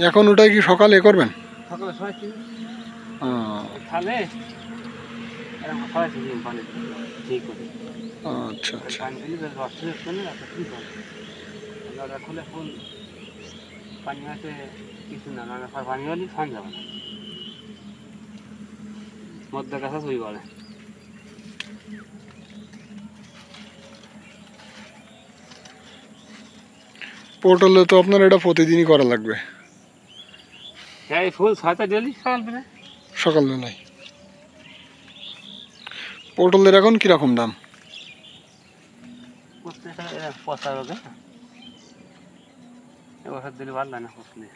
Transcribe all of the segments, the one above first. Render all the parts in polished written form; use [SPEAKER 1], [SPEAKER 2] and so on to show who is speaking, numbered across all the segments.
[SPEAKER 1] এখন ওটাই কি সকালে করবেন?
[SPEAKER 2] সকালে সবাইছি
[SPEAKER 1] ও
[SPEAKER 2] খালে এরকম সবাইছি পানি ঠিক করে
[SPEAKER 1] আচ্ছা আচ্ছা।
[SPEAKER 2] পানি দিলে রস হচ্ছে না ঠিক হবে দাদা খুলে ফুল পানি আছে কিছু না না পানি হলে ফান যাবে না মধ্যে কাছে চুই করে
[SPEAKER 1] পটলে তো আপনার এটা প্রতিদিনই করা লাগবে।
[SPEAKER 2] হ্যাঁ এই ফুল ছয়টা ডেলি সকাল বেলা
[SPEAKER 1] সকালবেলায়। পটলের এখন কিরকম দাম?
[SPEAKER 2] পচা রোগে ওষুধ দিলে ভালো না ফুসলে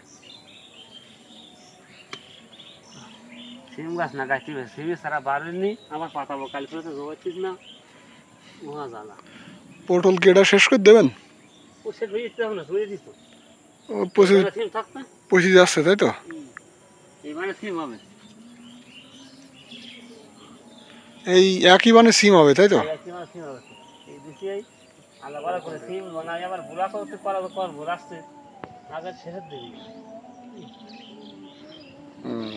[SPEAKER 2] সিম গাছ না গাছ সিমে সারা বাড়েনি আবার পাতাবো কাল করে তো জোগাচ্ছিস না মহা জ্বালা
[SPEAKER 1] পটল কি এটা শেষ করে দেবেন?
[SPEAKER 2] ও সে ধুয়ে দিতে হবে না ধুয়ে দিত
[SPEAKER 1] ও পচে
[SPEAKER 2] সিম থাক না
[SPEAKER 1] পচে যাচ্ছে তাই তো?
[SPEAKER 2] এবারে সিম হবে
[SPEAKER 1] এই একই মানে সিম হবে তাই তো?
[SPEAKER 2] সিম হবে এই দিছি আলাদা করে সিম বানাই আবার বুড়া করতে পারবো করবো রাস্তে আগের শেষের দিবি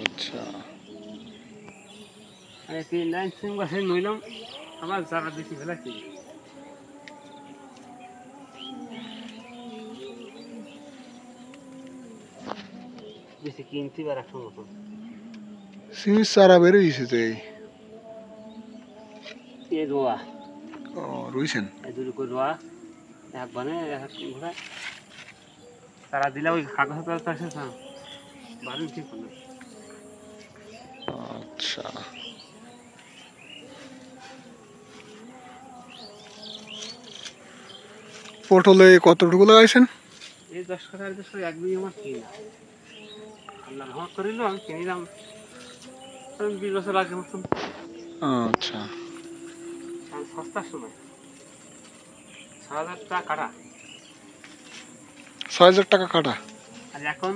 [SPEAKER 1] আচ্ছা।
[SPEAKER 2] আমি 3 লাইন সিম গাছে নইলাম আমার জায়গা বেশি ফেলাচ্ছি বেশি কিনতে বা রাখো মতন
[SPEAKER 1] সিমের চারা বেরোইছে তো
[SPEAKER 2] এই রোয়া
[SPEAKER 1] ও রুইছেন?
[SPEAKER 2] এই দুটো করে রোয়া এক বানে এক ঘোড়া তারা দিলে ওই কাগজ তো আসে না বাড়ি ঠিক হলো
[SPEAKER 1] আচ্ছা। পটলে কতটুকু লাগাইছেন?
[SPEAKER 2] এই 10 টাকা 10 এক বিঘে আমার কিনা আল্লাহ রহমত করিল আমি কিনিলাম 20 বছর আগে মতন
[SPEAKER 1] আচ্ছা।
[SPEAKER 2] সস্তার সময় 6,000 টাকা কাটা
[SPEAKER 1] 6,000 টাকা কাটা।
[SPEAKER 2] আর এখন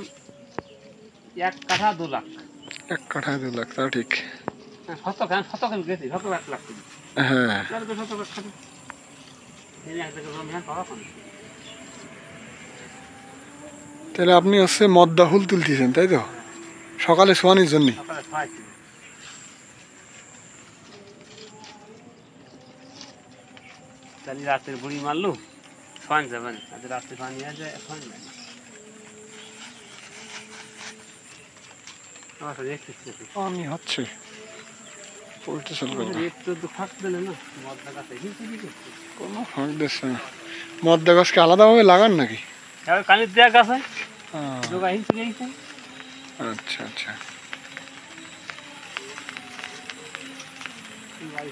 [SPEAKER 2] 1 কাঠা 2 লাখ।
[SPEAKER 1] 1 কাঠায় 2 লাখ, তা ঠিক।
[SPEAKER 2] শতকান গেছি 1 লাখ
[SPEAKER 1] হ্যাঁ। তাহলে আপনি হচ্ছে মদ্দা ফুল তুলতেছেন তাই তো? সকালে শোয়ানোর জন্য?
[SPEAKER 2] তাহলে রাতের বুড়ি মারলো ফান যাবেন আজ রাতে পানি আছে এখন
[SPEAKER 1] আমি হচ্ছে কোনো ফাঁক দিচ্ছে না। মদ্দা গাছকে আলাদাভাবে লাগান নাকি?
[SPEAKER 2] কানের দেয়া গাছ
[SPEAKER 1] আচ্ছা আচ্ছা।
[SPEAKER 2] হয়